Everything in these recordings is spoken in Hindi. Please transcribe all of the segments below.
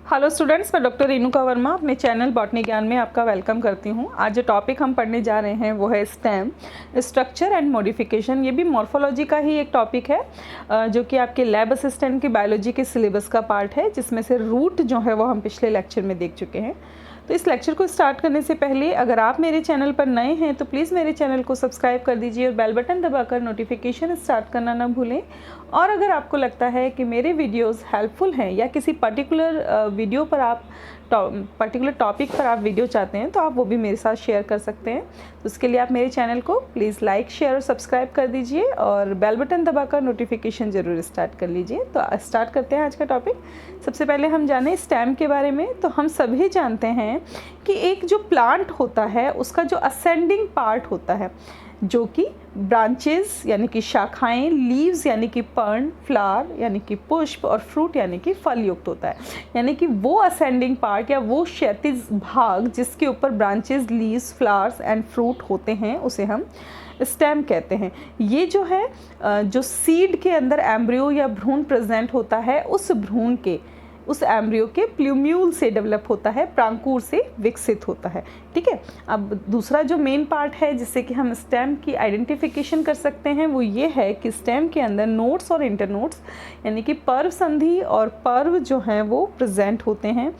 हेलो स्टूडेंट्स, मैं डॉक्टर रेणुका वर्मा अपने चैनल बॉटनी ज्ञान में आपका वेलकम करती हूँ। आज जो टॉपिक हम पढ़ने जा रहे हैं वो है स्टेम, स्ट्रक्चर एंड मॉडिफिकेशन। ये भी मॉर्फोलॉजी का ही एक टॉपिक है जो कि आपके लैब असिस्टेंट की बायोलॉजी के सिलेबस का पार्ट है, जिसमें से रूट जो है वो हम पिछले लेक्चर में देख चुके हैं। तो इस लेक्चर को स्टार्ट करने से पहले अगर आप मेरे चैनल पर नए हैं तो प्लीज़ मेरे चैनल को सब्सक्राइब कर दीजिए और बेल बटन दबाकर नोटिफिकेशन स्टार्ट करना ना भूलें। और अगर आपको लगता है कि मेरे वीडियोस हेल्पफुल हैं या किसी पर्टिकुलर वीडियो पर आप पर्टिकुलर टॉपिक पर आप वीडियो चाहते हैं तो आप वो भी मेरे साथ शेयर कर सकते हैं। तो उसके लिए आप मेरे चैनल को प्लीज़ लाइक, शेयर और सब्सक्राइब कर दीजिए और बेल बटन दबाकर नोटिफिकेशन ज़रूर स्टार्ट कर लीजिए। तो स्टार्ट करते हैं आज का टॉपिक। सबसे पहले हम जानें स्टेम के बारे में। तो हम सभी जानते हैं कि एक जो प्लांट होता है उसका जो असेंडिंग पार्ट होता है, जो कि ब्रांचेस यानी कि शाखाएं, लीव्स यानी कि पर्ण, फ्लावर यानी कि पुष्प और फ्रूट यानी कि फल युक्त होता है। यानी कि वो असेंडिंग पार्ट या वो क्षैतिज भाग जिसके ऊपर branches, leaves, flowers and fruit होते हैं उसे हम स्टेम कहते हैं। ये जो है जो सीड के अंदर एम्ब्रियो या भ्रूण प्रेजेंट होता है, उस एम्ब्रियो के प्लूम्यूल से डेवलप होता है, प्रांकुर से विकसित होता है। ठीक है। अब दूसरा जो मेन पार्ट है जिससे कि हम स्टेम की आइडेंटिफिकेशन कर सकते हैं वो ये है कि स्टेम के अंदर नोड्स और इंटरनोड्स यानी कि पर्व संधि और पर्व जो हैं वो प्रेजेंट होते हैं।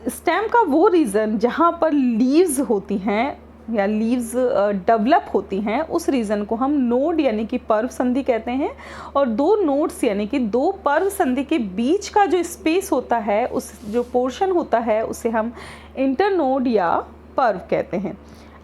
स्टेम का वो रीजन जहाँ पर लीव्स होती हैं या लीव्स डेवलप होती हैं, उस रीजन को हम नोड यानी कि पर्व संधि कहते हैं। और दो नोड्स यानी कि दो पर्व संधि के बीच का जो स्पेस होता है, उस जो पोर्शन होता है उसे हम इंटरनोड या पर्व कहते हैं।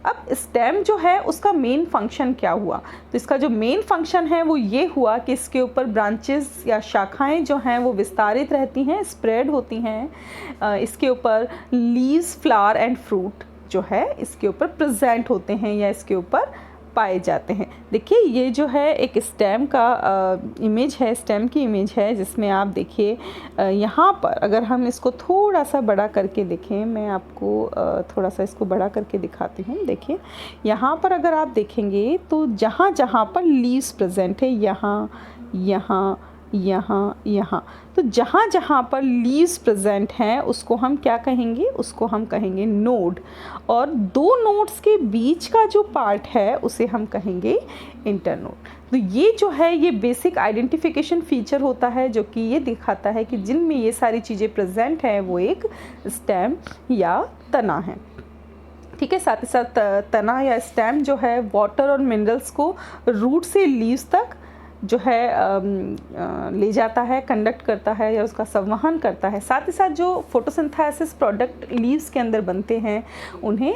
अब स्टेम जो है उसका मेन फंक्शन क्या हुआ? तो इसका जो मेन फंक्शन है वो ये हुआ कि इसके ऊपर ब्रांचेस या शाखाएं जो हैं वो विस्तारित रहती हैं, स्प्रेड होती हैं। इसके ऊपर लीव्स, फ्लावर एंड फ्रूट जो है इसके ऊपर प्रेजेंट होते हैं या इसके ऊपर पाए जाते हैं। देखिए ये जो है एक स्टेम का इमेज है, स्टेम की इमेज है, जिसमें आप देखिए यहाँ पर अगर हम इसको थोड़ा सा बड़ा करके देखें, मैं आपको थोड़ा सा इसको बड़ा करके दिखाती हूँ। देखिए यहाँ पर अगर आप देखेंगे तो जहाँ जहाँ पर लीव्स प्रेजेंट है, यहाँ यहाँ यहाँ यहाँ, तो जहाँ जहाँ पर लीव्स प्रेजेंट हैं उसको हम क्या कहेंगे? उसको हम कहेंगे नोड। और दो नोड्स के बीच का जो पार्ट है उसे हम कहेंगे इंटरनोड। तो ये जो है ये बेसिक आइडेंटिफिकेशन फीचर होता है जो कि ये दिखाता है कि जिनमें ये सारी चीज़ें प्रेजेंट हैं वो एक स्टेम या तना है। ठीक है। साथ ही साथ तना या स्टेम जो है वाटर और मिनरल्स को रूट से लीव्स तक जो है ले जाता है, कंडक्ट करता है या उसका संवहन करता है। साथ ही साथ जो फोटोसिंथेसिस प्रोडक्ट लीव्स के अंदर बनते हैं उन्हें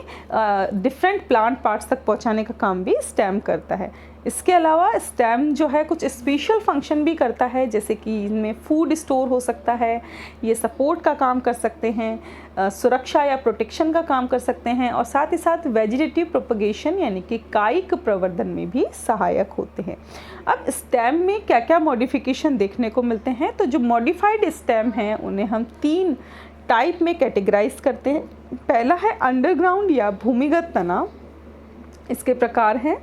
डिफरेंट प्लांट पार्ट्स तक पहुंचाने का काम भी स्टेम करता है। इसके अलावा स्टेम जो है कुछ स्पेशल फंक्शन भी करता है, जैसे कि इनमें फूड स्टोर हो सकता है, ये सपोर्ट का काम कर सकते हैं, सुरक्षा या प्रोटेक्शन का काम कर सकते हैं और साथ ही साथ वेजिटेटिव प्रोपगेशन यानी कि कायिक प्रवर्धन में भी सहायक होते हैं। अब स्टेम में क्या क्या मॉडिफिकेशन देखने को मिलते हैं? तो जो मॉडिफाइड स्टेम हैं उन्हें हम 3 टाइप में कैटेगराइज करते हैं। पहला है अंडरग्राउंड या भूमिगत तना। इसके प्रकार हैं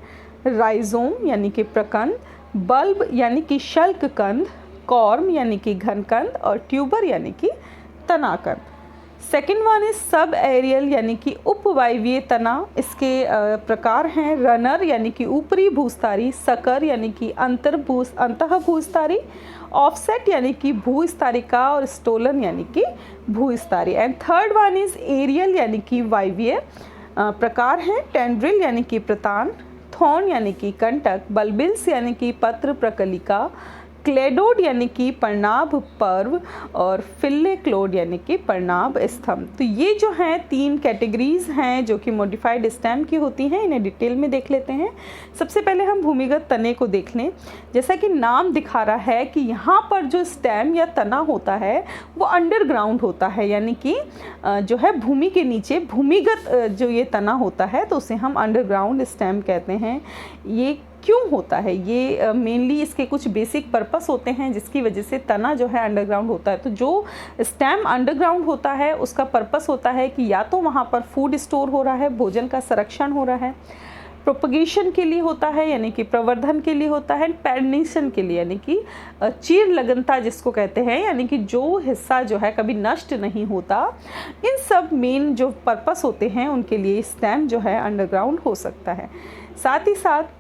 राइजोम यानी कि प्रकंद, बल्ब यानी कि शल्ककंद, कॉर्म यानी कि घनकंद और ट्यूबर यानी कि तनाकंद। Second one is sub aerial यानी कि उपवायवीय तना। इसके प्रकार हैं रनर यानी कि ऊपरी भूस्तारी, सकर यानी कि अंतःभूस्तारी, ऑफसेट यानी कि भूस्तारिका और स्टोलन यानी कि भूस्तारी। And third one is aerial यानी कि वायवीय। प्रकार हैं टेंड्रिल यानी कि प्रतान, थॉर्न यानी कि कंटक, बल्बिल्स यानी कि पत्र प्रकलिका, क्लेडोड यानी कि पर्णाभ पर्व और फिल्ले क्लोड यानी कि पर्णाभ स्तंभ। तो ये जो हैं 3 कैटेगरीज हैं जो कि मॉडिफाइड स्टेम की होती हैं। इन्हें डिटेल में देख लेते हैं। सबसे पहले हम भूमिगत तने को देख लें। जैसा कि नाम दिखा रहा है कि यहाँ पर जो स्टेम या तना होता है वो अंडरग्राउंड होता है, यानी कि जो है भूमि के नीचे भूमिगत जो ये तना होता है तो उसे हम अंडरग्राउंड स्टेम कहते हैं। ये क्यों होता है? ये मेनली इसके कुछ बेसिक पर्पस होते हैं जिसकी वजह से तना जो है अंडरग्राउंड होता है। तो जो स्टेम अंडरग्राउंड होता है उसका पर्पस होता है कि या तो वहाँ पर फूड स्टोर हो रहा है, भोजन का संरक्षण हो रहा है, प्रोपगेशन के लिए होता है यानी कि प्रवर्धन के लिए होता है, पेरनेशन के लिए यानी कि चीर लगनता जिसको कहते हैं, यानी कि जो हिस्सा जो है कभी नष्ट नहीं होता। इन सब मेन जो पर्पस होते हैं उनके लिए स्टेम जो है अंडरग्राउंड हो सकता है। साथ ही साथ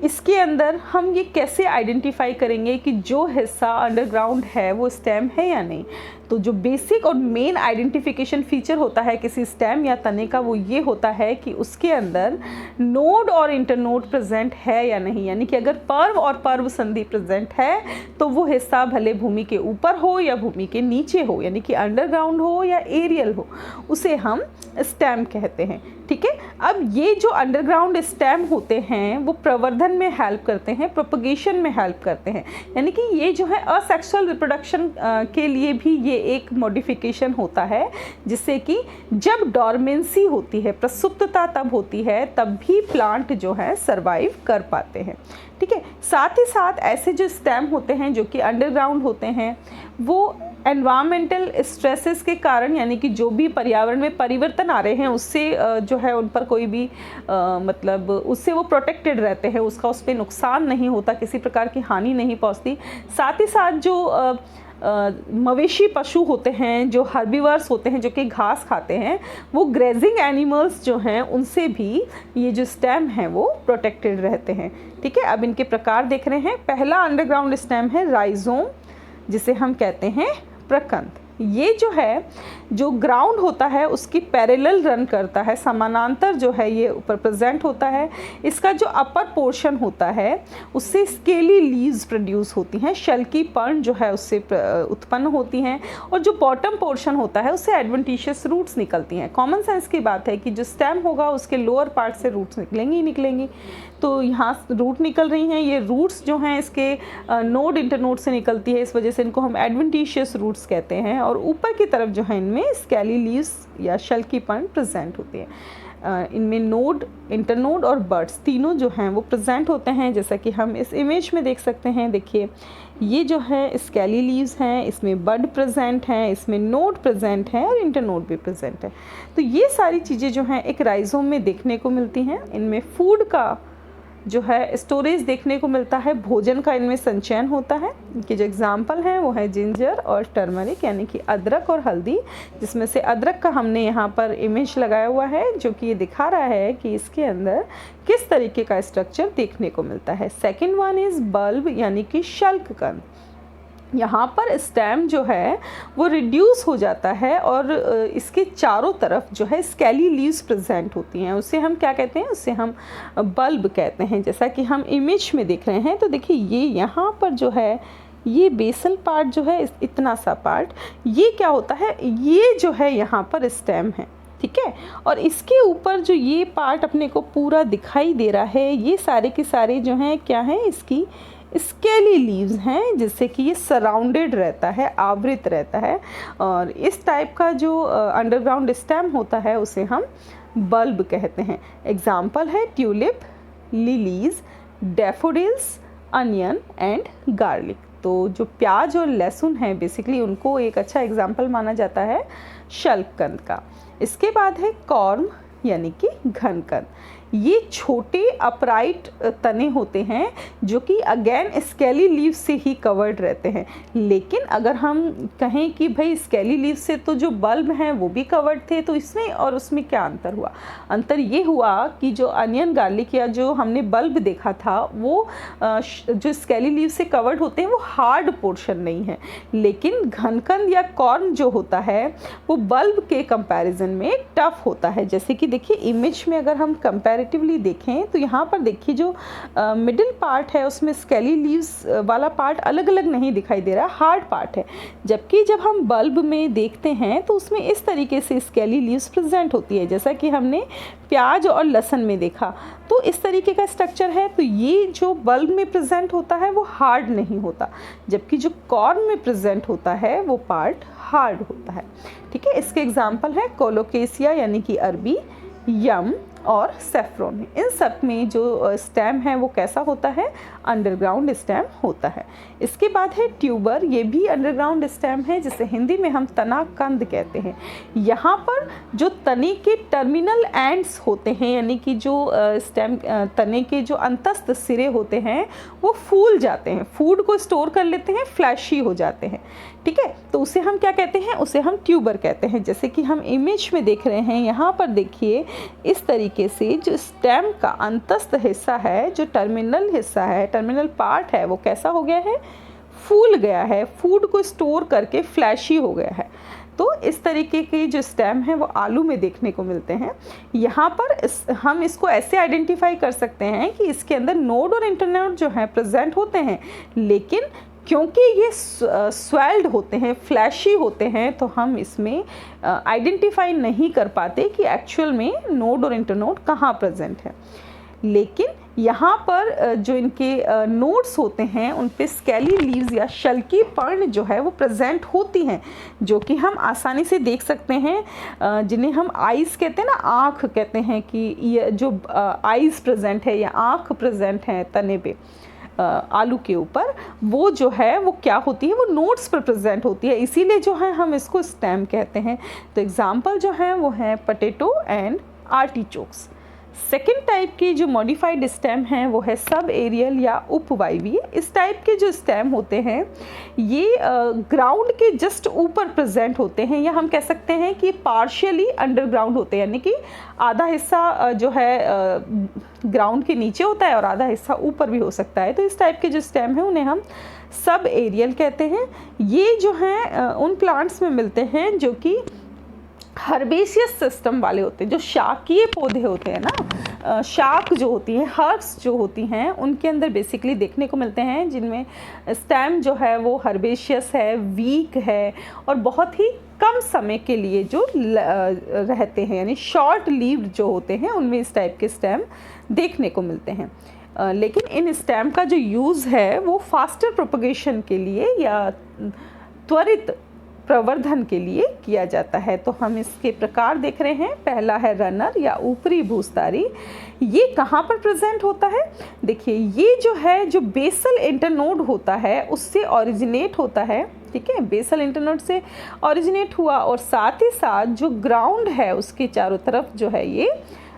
इसके अंदर हम ये कैसे आइडेंटिफाई करेंगे कि जो हिस्सा अंडरग्राउंड है वो स्टेम है या नहीं। तो जो बेसिक और मेन आइडेंटिफिकेशन फीचर होता है किसी स्टेम या तने का वो ये होता है कि उसके अंदर नोड और इंटरनोड प्रेजेंट है या नहीं, यानी कि अगर पर्व और पर्व संधि प्रेजेंट है तो वो हिस्सा भले भूमि के ऊपर हो या भूमि के नीचे हो, यानी कि अंडरग्राउंड हो या एरियल हो, उसे हम स्टेम कहते हैं। ठीक है, अब ये जो अंडरग्राउंड स्टेम होते हैं वो प्रवर्धन में हेल्प करते हैं, प्रोपगेशन में हेल्प करते हैं, यानी कि ये जो है असेक्सुअल रिप्रोडक्शन के लिए भी ये एक मॉडिफिकेशन होता है, जिससे कि जब डॉर्मेंसी होती है, प्रसुप्तता तब होती है, तब भी प्लांट जो है सरवाइव कर पाते हैं। ठीक है, साथ ही साथ ऐसे जो स्टेम होते हैं जो कि अंडरग्राउंड होते हैं वो एनवायरमेंटल स्ट्रेसेस के कारण, यानी कि जो भी पर्यावरण में परिवर्तन आ रहे हैं उससे जो है उन पर कोई भी मतलब उससे वो प्रोटेक्टेड रहते हैं, उसका उस पर नुकसान नहीं होता, किसी प्रकार की हानि नहीं पहुंचती। साथ ही साथ जो मवेशी पशु होते हैं, जो हर्बीवर्स होते हैं, जो कि घास खाते हैं, वो ग्रेजिंग एनिमल्स जो हैं उनसे भी ये जो स्टेम है वो प्रोटेक्टेड रहते हैं। ठीक है, अब इनके प्रकार देख रहे हैं। पहला अंडरग्राउंड स्टेम है राइजोम, जिसे हम कहते हैं प्रकंद। ये जो है जो ग्राउंड होता है उसकी पैरेलल रन करता है, समानांतर जो है ये ऊपर प्रेजेंट होता है। इसका जो अपर पोर्शन होता है उससे स्केली लीव्स प्रोड्यूस होती हैं, शल की पर्ण जो है उससे उत्पन्न होती हैं, और जो बॉटम पोर्शन होता है उससे एडवेंटिशियस रूट्स निकलती हैं। कॉमन सेंस की बात है कि जो स्टेम होगा उसके लोअर पार्ट से रूट्स निकलेंगी ही निकलेंगी, तो यहाँ रूट निकल रही हैं। ये रूट्स जो हैं इसके नोड इंटरनोड से निकलती है, इस वजह से इनको हम एडवेंटिशियस रूट्स कहते हैं। और ऊपर की तरफ जो है इनमें स्केली लीव्स या शल की पर्ण प्रेजेंट होती है। इनमें नोड, इंटरनोड और बड्स तीनों जो हैं वो प्रेजेंट होते हैं, जैसा कि हम इस इमेज में देख सकते हैं। देखिए ये जो है स्केली लीव्स हैं, इसमें बड प्रेजेंट हैं, इसमें नोड प्रेजेंट हैं और इंटरनोड भी प्रेजेंट है। तो ये सारी चीज़ें जो हैं एक राइजोम में देखने को मिलती हैं। इनमें फूड का जो है स्टोरेज देखने को मिलता है, भोजन का इनमें संचयन होता है। इनके जो एग्जाम्पल हैं वो है जिंजर और टर्मरिक, यानी कि अदरक और हल्दी, जिसमें से अदरक का हमने यहाँ पर इमेज लगाया हुआ है जो कि ये दिखा रहा है कि इसके अंदर किस तरीके का स्ट्रक्चर देखने को मिलता है। सेकेंड वन इज़ बल्ब, यानी कि शल्ककंद। यहाँ पर स्टेम जो है वो रिड्यूस हो जाता है और इसके चारों तरफ जो है स्केली लीव्स प्रेजेंट होती हैं, उसे हम क्या कहते हैं, उसे हम बल्ब कहते हैं। जैसा कि हम इमेज में देख रहे हैं, तो देखिए ये यहाँ पर जो है ये बेसल पार्ट जो है, इतना सा पार्ट, ये क्या होता है, ये जो है यहाँ पर स्टेम है। ठीक है, और इसके ऊपर जो ये पार्ट अपने को पूरा दिखाई दे रहा है, ये सारे के सारे जो हैं क्या हैं, इसकी स्केली लीव्स हैं, जिससे कि ये सराउंडेड रहता है, आवृत रहता है। और इस टाइप का जो अंडरग्राउंड स्टेम होता है उसे हम बल्ब कहते हैं। एग्जाम्पल है tulip, lilies, daffodils, onion and garlic. तो जो प्याज और लहसुन है बेसिकली उनको एक अच्छा एग्जाम्पल माना जाता है शल्ककंद का। इसके बाद है कॉर्म, यानी कि घनकंद। ये छोटे अपराइट तने होते हैं जो कि अगेन स्केली लीव से ही कवर्ड रहते हैं। लेकिन अगर हम कहें कि भाई स्केली लीव से तो जो बल्ब हैं वो भी कवर्ड थे, तो इसमें और उसमें क्या अंतर हुआ? अंतर ये हुआ कि जो अनियन, गार्लिक या जो हमने बल्ब देखा था वो जो स्केली लीव से कवर्ड होते हैं वो हार्ड पोर्शन नहीं है, लेकिन घनकंद या कॉर्म जो होता है वो बल्ब के कंपैरिजन में टफ होता है। जैसे कि देखिए इमेज में अगर हम कंपैरेटिवली देखें तो यहाँ पर देखिए जो मिडिल पार्ट है उसमें स्केली लीव्स वाला पार्ट अलग अलग नहीं दिखाई दे रहा, हार्ड पार्ट है। जबकि जब हम बल्ब में देखते हैं तो उसमें इस तरीके से स्केली लीव्स प्रेजेंट होती है, जैसा कि हमने प्याज और लहसुन में देखा। तो इस तरीके का स्ट्रक्चर है। तो ये जो बल्ब में प्रेजेंट होता है वो हार्ड नहीं होता, जबकि जो कॉर्म में प्रेजेंट होता है वो पार्ट हार्ड होता है। ठीक है, इसके एग्जाम्पल है कोलोकेसिया, यानी कि अरबी, यम और सेफ्रॉन। इन सब में जो स्टेम है वो कैसा होता है, अंडरग्राउंड स्टेम होता है। इसके बाद है ट्यूबर, ये भी अंडरग्राउंड स्टेम है जिसे हिंदी में हम तना कंद कहते हैं। यहाँ पर जो तने के टर्मिनल एंड्स होते हैं, यानी कि जो स्टेम तने के जो अंतस्थ सिरे होते हैं वो फूल जाते हैं, फूड को स्टोर कर लेते हैं, फ्लैशी हो जाते हैं, ठीक है। तो उसे हम क्या कहते हैं, उसे हम ट्यूबर कहते हैं। जैसे कि हम इमेज में देख रहे हैं, यहाँ पर देखिए इस तरीके से जो स्टेम का अंतस्थ हिस्सा है, जो टर्मिनल हिस्सा है, टर्मिनल पार्ट है, वो कैसा हो गया है, फूल गया है, फूड को स्टोर करके फ्लैशी हो गया है। तो इस तरीके के जो स्टेम है वो आलू में देखने को मिलते हैं। यहाँ पर हम इसको ऐसे आइडेंटिफाई कर सकते हैं कि इसके अंदर नोड और इंटरनोड जो है प्रेजेंट होते हैं, लेकिन क्योंकि ये स्वेल्ड होते हैं, फ्लैशी होते हैं, तो हम इसमें आइडेंटिफाई नहीं कर पाते कि एक्चुअल में नोड और इंटरनोड कहाँ प्रेजेंट है। लेकिन यहाँ पर जो इनके नोड्स होते हैं उन पे स्केली लीव्स या शल्की पर्ण जो है वो प्रेजेंट होती हैं, जो कि हम आसानी से देख सकते हैं, जिन्हें हम आइज़ कहते हैं ना, आँख कहते हैं कि ये जो आइज़ प्रेजेंट है या आँख प्रेजेंट है तने पे आलू के ऊपर, वो जो है वो क्या होती है, वो नोड्स पर प्रेजेंट होती है, इसीलिए जो है हम इसको स्टेम कहते हैं। तो एग्जाम्पल जो है वो है पोटैटो एंड आर्टिचोक्स। सेकेंड टाइप की जो मॉडिफाइड स्टेम है वो है सब एरियल या उपवायवीय। इस टाइप के जो स्टेम होते हैं ये ग्राउंड के जस्ट ऊपर प्रेजेंट होते हैं, या हम कह सकते हैं कि पार्शियली अंडरग्राउंड होते हैं, यानी कि आधा हिस्सा जो है ग्राउंड के नीचे होता है और आधा हिस्सा ऊपर भी हो सकता है। तो इस टाइप के जो स्टेम है उन्हें हम सब एरियल कहते हैं। ये जो हैं उन प्लांट्स में मिलते हैं जो कि हर्बेशियस सिस्टम वाले होते हैं, जो शाकीय पौधे होते हैं ना, शाक जो होती हैं, हर्ब्स जो होती हैं, उनके अंदर बेसिकली देखने को मिलते हैं, जिनमें स्टेम जो है वो हर्बेशियस है, वीक है और बहुत ही कम समय के लिए जो रहते हैं, यानी शॉर्ट लीव्ड जो होते हैं, उनमें इस टाइप के स्टेम देखने को मिलते हैं। लेकिन इन स्टेम का जो यूज़ है वो फास्टर प्रोपगेशन के लिए या त्वरित प्रवर्धन के लिए किया जाता है। तो हम इसके प्रकार देख रहे हैं। पहला है रनर या ऊपरी भूस्तारी। ये कहाँ पर प्रेजेंट होता है, देखिए ये जो है, जो बेसल इंटरनोड होता है उससे ओरिजिनेट होता है, ठीक है, बेसल इंटरनोड से ओरिजिनेट हुआ और साथ ही साथ जो ग्राउंड है उसके चारों तरफ जो है ये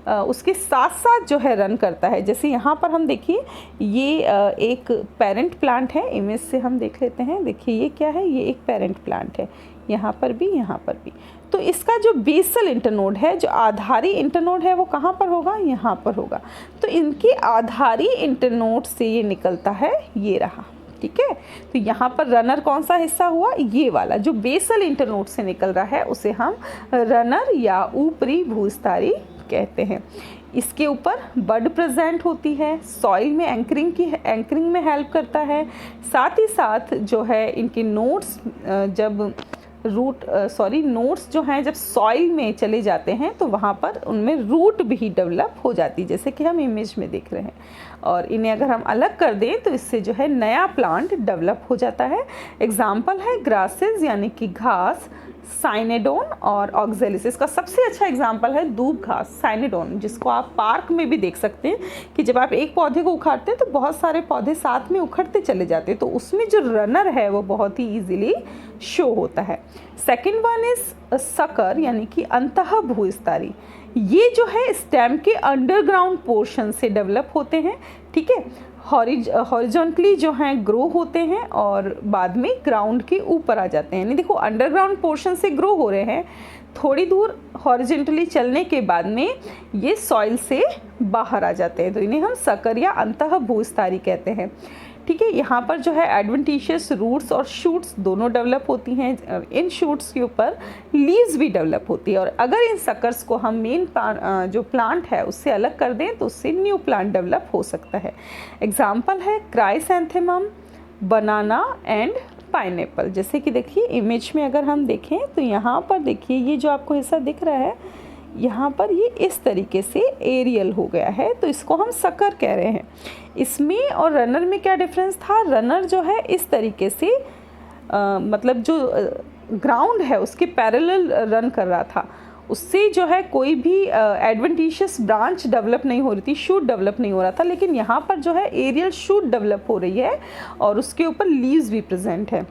उसके साथ साथ जो है रन करता है। जैसे यहाँ पर हम देखिए ये एक पेरेंट प्लांट है, इमेज से हम देख लेते हैं। देखिए ये क्या है, ये एक पेरेंट प्लांट है, यहाँ पर भी, यहाँ पर भी। तो इसका जो बेसल इंटरनोड है, जो आधारी इंटरनोड है, वो कहाँ पर होगा, यहाँ पर होगा। तो इनके आधारी इंटरनोड से ये निकलता है, ये रहा, ठीक है। तो यहाँ पर रनर कौन सा हिस्सा हुआ, ये वाला जो बेसल इंटरनोड से निकल रहा है उसे हम रनर या ऊपरी भूस्तारी कहते हैं। इसके ऊपर बड प्रेजेंट होती है, सॉइल में एंकरिंग में हेल्प करता है। साथ ही साथ जो है इनके नोड्स जब नोड्स जो हैं जब सॉइल में चले जाते हैं तो वहाँ पर उनमें रूट भी डेवलप हो जाती है, जैसे कि हम इमेज में देख रहे हैं। और इन्हें अगर हम अलग कर दें तो इससे जो है नया प्लांट डेवलप हो जाता है। एग्जाम्पल है ग्रासेस यानी कि घास, साइनेडोन और ऑक्जेलिस। इसका सबसे अच्छा एग्जाम्पल है दूब घास, साइनेडोन, जिसको आप पार्क में भी देख सकते हैं कि जब आप एक पौधे को उखाड़ते हैं तो बहुत सारे पौधे साथ में उखड़ते चले जाते हैं, तो उसमें जो रनर है वो बहुत ही ईजिली शो होता है। सेकेंड वन इज सकर यानी कि अंतः भूस्तारी। ये जो है स्टेम के अंडरग्राउंड पोर्शन से डेवलप होते हैं, ठीक है। हॉरिजॉन्टली जो हैं ग्रो होते हैं और बाद में ग्राउंड के ऊपर आ जाते हैं। यानी देखो अंडरग्राउंड पोर्शन से ग्रो हो रहे हैं, थोड़ी दूर हॉरिजॉन्टली चलने के बाद में ये सॉइल से बाहर आ जाते हैं, तो इन्हें हम सकर या अंतः भूस्तारी कहते हैं, ठीक है। यहाँ पर जो है एडवेंटिशियस रूट्स और शूट्स दोनों डेवलप होती हैं। इन शूट्स के ऊपर लीव्स भी डेवलप होती है और अगर इन सकर्स को हम मेन जो प्लांट है उससे अलग कर दें तो उससे न्यू प्लांट डेवलप हो सकता है। एग्जाम्पल है क्राइसैंथेमम, बनाना एंड पाइनएप्पल। जैसे कि देखिए इमेज में अगर हम देखें तो यहाँ पर देखिए ये जो आपको हिस्सा दिख रहा है, यहाँ पर ये इस तरीके से एरियल हो गया है, तो इसको हम सकर कह रहे हैं। इसमें और रनर में क्या डिफरेंस था, रनर जो है इस तरीके से मतलब जो ग्राउंड है उसके पैरेलल रन कर रहा था, उससे जो है कोई भी एडवेंटिशियस ब्रांच डेवलप नहीं हो रही थी, शूट डेवलप नहीं हो रहा था, लेकिन यहाँ पर जो है एरियल शूट डेवलप हो रही है और उसके ऊपर लीव्स भी प्रेजेंट है।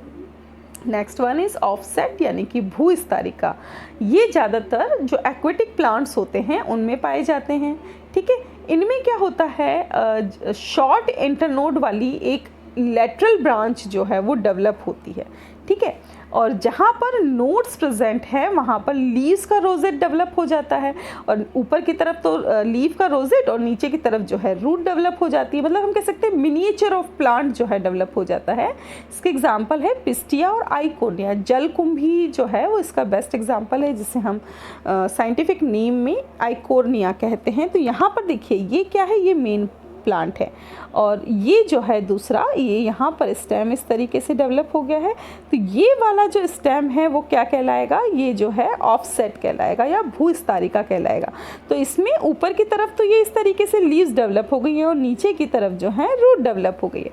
नेक्स्ट वन इज़ ऑफसेट यानी कि भूस्तारिका। ये ज़्यादातर जो एक्वेटिक प्लांट्स होते हैं उनमें पाए जाते हैं। ठीक है, इनमें क्या होता है, शॉर्ट इंटरनोड वाली एक लेटरल ब्रांच जो है वो डेवलप होती है। ठीक है, और जहाँ पर नोड्स प्रेजेंट है वहाँ पर लीव्स का रोजेट डेवलप हो जाता है, और ऊपर की तरफ तो लीव का रोजेट और नीचे की तरफ जो है रूट डेवलप हो जाती है। मतलब हम कह सकते हैं मिनिएचर ऑफ प्लांट जो है डेवलप हो जाता है। इसके एग्जांपल है पिस्टिया और आइकोनिया। जलकुंभी जो है वो इसका बेस्ट एग्जांपल है, जिसे हम साइंटिफिक नेम में आइकोनिया कहते हैं। तो यहाँ पर देखिए ये क्या है, ये मेन प्लांट है, और ये जो है दूसरा, ये यहाँ पर स्टेम इस तरीके से डेवलप हो गया है। तो ये वाला जो स्टेम है वो क्या कहलाएगा, ये जो है ऑफसेट कहलाएगा या भूस्तारिका कहलाएगा। तो इसमें ऊपर की तरफ तो ये इस तरीके से लीव्स डेवलप हो गई हैं और नीचे की तरफ जो है रूट डेवलप हो गई है।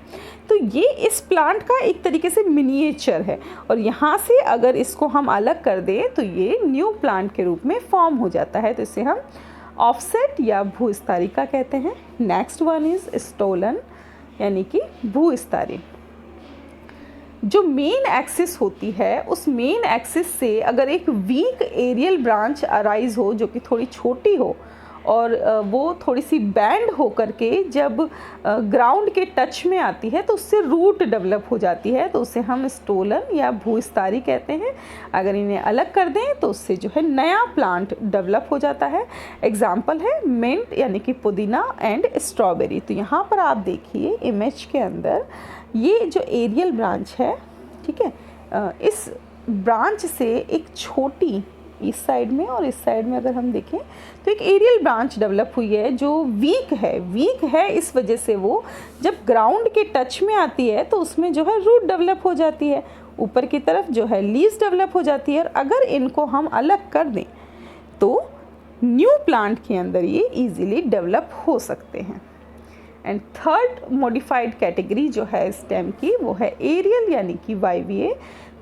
तो ये इस प्लांट का एक तरीके से मिनिएचर है, और यहाँ से अगर इसको हम अलग कर दें तो ये न्यू प्लांट के रूप में फॉर्म हो जाता है। तो इसे हम ऑफसेट या भूस्तारिका कहते हैं। नेक्स्ट वन इज स्टोलन यानी कि भूस्तारी। जो मेन एक्सिस होती है उस मेन एक्सिस से अगर एक वीक एरियल ब्रांच अराइज हो जो कि थोड़ी छोटी हो और वो थोड़ी सी बैंड हो करके जब ग्राउंड के टच में आती है तो उससे रूट डेवलप हो जाती है, तो उसे हम स्टोलन या भूस्तारी कहते हैं। अगर इन्हें अलग कर दें तो उससे जो है नया प्लांट डेवलप हो जाता है। एग्जाम्पल है मिंट यानी कि पुदीना एंड स्ट्रॉबेरी। तो यहाँ पर आप देखिए इमेज के अंदर ये जो एरियल ब्रांच है, ठीक है, इस ब्रांच से एक छोटी इस साइड में और इस साइड में अगर हम देखें तो एक एरियल ब्रांच डेवलप हुई है जो वीक है। इस वजह से वो जब ग्राउंड के टच में आती है तो उसमें जो है रूट डेवलप हो जाती है, ऊपर की तरफ जो है लीव्स डेवलप हो जाती है। और अगर इनको हम अलग कर दें तो न्यू प्लांट के अंदर ये इजीली डेवलप हो सकते हैं। एंड थर्ड मॉडिफाइड कैटेगरी जो है स्टेम की वो है एरियल यानी कि वायवीय।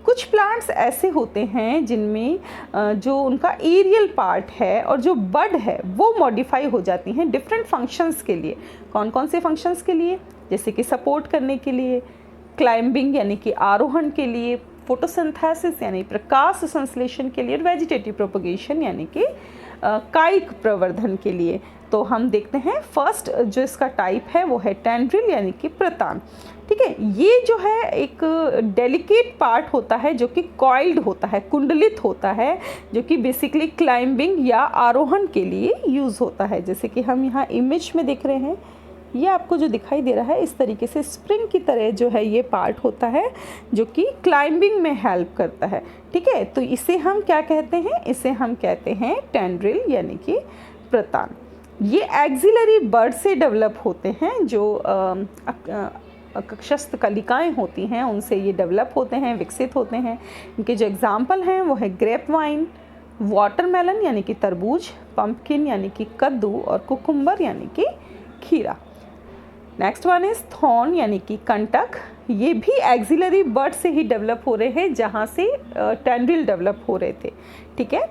कुछ प्लांट्स ऐसे होते हैं जिनमें जो उनका एरियल पार्ट है और जो बड है वो मॉडिफाई हो जाती हैं डिफरेंट फंक्शंस के लिए। कौन कौन से फंक्शंस के लिए, जैसे कि सपोर्ट करने के लिए, क्लाइंबिंग यानी कि आरोहण के लिए, फोटोसिंथेसिस यानी प्रकाश संश्लेषण के लिए, और वेजिटेटिव प्रोपगेशन यानी कि कायिक प्रवर्धन के लिए। तो हम देखते हैं फर्स्ट जो इसका टाइप है वो है टेंड्रिल यानी कि प्रतान। ठीक है, ये जो है एक डेलिकेट पार्ट होता है जो कि कॉइल्ड होता है, कुंडलित होता है, जो कि बेसिकली क्लाइंबिंग या आरोहण के लिए यूज़ होता है। जैसे कि हम यहाँ इमेज में देख रहे हैं, ये आपको जो दिखाई दे रहा है इस तरीके से स्प्रिंग की तरह जो है ये पार्ट होता है जो कि क्लाइंबिंग में हेल्प करता है। ठीक है, तो इसे हम क्या कहते हैं, इसे हम कहते हैं टेंड्रिल यानी कि प्रतान। ये एक्सिलरी बर्ड से डेवलप होते हैं, जो कक्षस्थ कलिकाएँ होती हैं उनसे ये डेवलप होते हैं, विकसित होते हैं। इनके जो एग्जाम्पल हैं वो है ग्रेप वाइन, वाटरमेलन यानी कि तरबूज, पंपकिन यानी कि कद्दू, और कुकुम्बर यानी कि खीरा। नेक्स्ट वन इज थॉर्न यानी कि कंटक। ये भी एक्सिलरी बर्ड से ही डेवलप हो रहे हैं जहाँ से टेंड्रिल डेवलप हो रहे थे। ठीक है,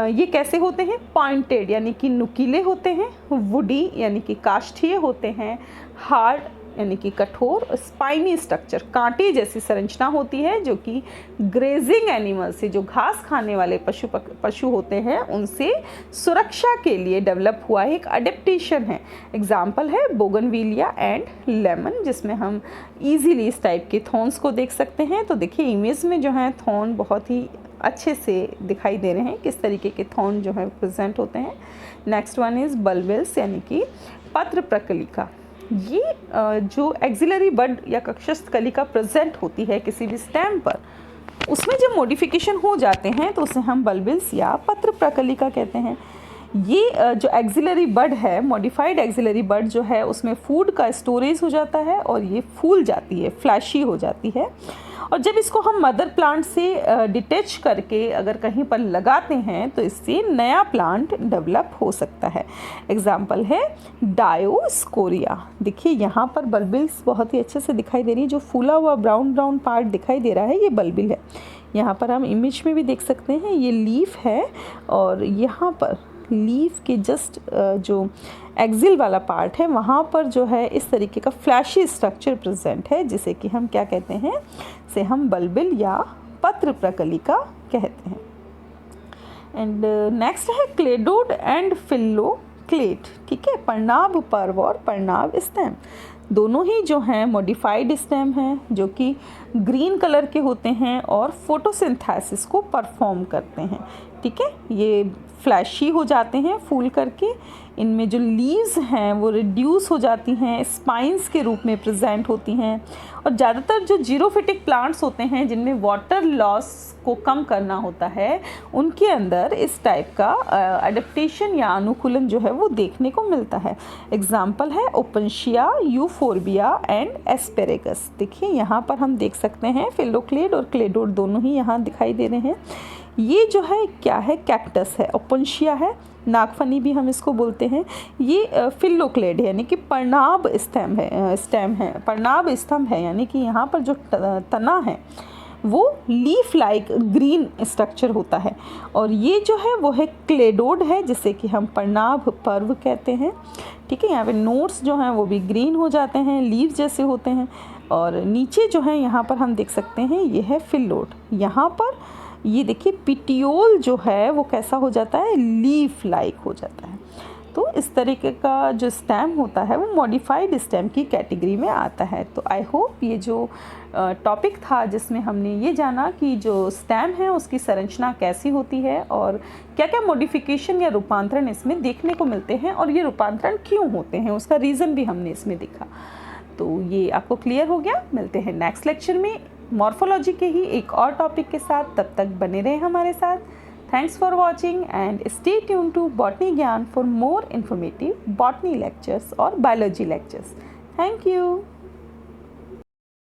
ये कैसे होते हैं, पॉइंटेड यानी कि नुकीले होते हैं, वुडी यानी कि काष्ठीय होते हैं, हार्ड यानी कि कठोर, स्पाइनी स्ट्रक्चर कांटे जैसी संरचना होती है जो कि ग्रेजिंग एनिमल से, जो घास खाने वाले पशु होते हैं उनसे सुरक्षा के लिए डेवलप हुआ एक अडेप्टेशन है। एग्जाम्पल है बोगनविलिया एंड लेमन, जिसमें हम इजीली इस टाइप के थॉर्न्स को देख सकते हैं। तो देखिए इमेज में जो है थॉर्न बहुत ही अच्छे से दिखाई दे रहे हैं, किस तरीके के थॉर्न जो है प्रेजेंट होते हैं। नेक्स्ट वन इज़ बल्बिल्स यानी कि पत्र प्रकलिका। ये जो एक्सिलरी बड या कक्षस्थ कलिका प्रेजेंट होती है किसी भी स्टेम पर, उसमें जब मॉडिफिकेशन हो जाते हैं तो उसे हम बल्बिल्स या पत्र प्रकलिका कहते हैं। ये जो एक्सिलरी बड है, मॉडिफाइड एक्सिलरी बड जो है, उसमें फूड का स्टोरेज हो जाता है और ये फूल जाती है, फ्लैशी हो जाती है। और जब इसको हम मदर प्लांट से डिटैच करके अगर कहीं पर लगाते हैं तो इससे नया प्लांट डेवलप हो सकता है। एग्जाम्पल है डायोस्कोरिया। देखिए यहाँ पर बल्बिल्स बहुत ही अच्छे से दिखाई दे रही है, जो फूला हुआ ब्राउन ब्राउन पार्ट दिखाई दे रहा है ये बल्बिल है। यहाँ पर हम इमेज में भी देख सकते हैं, ये लीफ है और यहाँ पर लीफ के जस्ट जो एक्सिल वाला पार्ट है वहाँ पर जो है इस तरीके का फ्लैशी स्ट्रक्चर प्रेजेंट है, जिसे कि हम क्या कहते हैं, से हम बल्बिल या पत्र प्रकलिका कहते हैं। एंड नेक्स्ट है क्लेडोड एंड फिल्लोक्लेड। ठीक है, पर्णाभ पर्व और पर्णाभ स्टेम दोनों ही जो हैं मॉडिफाइड स्टेम हैं, जो कि ग्रीन कलर के होते हैं और फोटोसिंथेसिस को परफॉर्म करते हैं। ठीक है, ये फ्लैशी हो जाते हैं फूल करके, इनमें जो लीव्स हैं वो रिड्यूस हो जाती हैं, स्पाइंस के रूप में प्रेजेंट होती हैं। और ज़्यादातर जो जीरोफिटिक प्लांट्स होते हैं जिनमें वाटर लॉस को कम करना होता है, उनके अंदर इस टाइप का एडेप्टेशन या अनुकूलन जो है वो देखने को मिलता है। एग्जाम्पल है ओपनशिया, यूफोर्बिया एंड एस्पेरेगस। देखिए यहाँ पर हम देख सकते हैं फिल्लोक्लेड और क्लेडोड दोनों ही यहाँ दिखाई दे रहे हैं। ये जो है क्या है, कैक्टस है, ओपनशिया है, नागफनी भी हम इसको बोलते हैं। ये फिल्लोक्लेड है यानी कि पर्णाभ स्टेम है, पर्णाभ स्तंभ है, यानी कि यहाँ पर जो तना है वो लीफ लाइक ग्रीन स्ट्रक्चर होता है। और ये जो है वो है क्लेडोड है, जिसे कि हम पर्णाभ पर्व कहते हैं। ठीक है, यहाँ पे नोट्स जो हैं वो भी ग्रीन हो जाते हैं, लीव जैसे होते हैं। और नीचे जो है यहाँ पर हम देख सकते हैं ये है फिल्लोड। यहाँ पर ये देखिए पिटियोल जो है वो कैसा हो जाता है, लीफ लाइक हो जाता है। तो इस तरीके का जो स्टेम होता है वो मॉडिफाइड स्टेम की कैटेगरी में आता है। तो आई होप ये जो टॉपिक था जिसमें हमने ये जाना कि जो स्टेम है उसकी संरचना कैसी होती है और क्या क्या मॉडिफिकेशन या रूपांतरण इसमें देखने को मिलते हैं और ये रूपांतरण क्यों होते हैं, उसका रीज़न भी हमने इसमें देखा। तो ये आपको क्लियर हो गया। मिलते हैं नेक्स्ट लेक्चर में मॉर्फोलॉजी के ही एक और टॉपिक के साथ। तब तक बने रहें हमारे साथ। Thanks for watching and stay tune to botany Gyan for more informative botany lectures और बायोलॉजी लेक्चर्स। Thank you.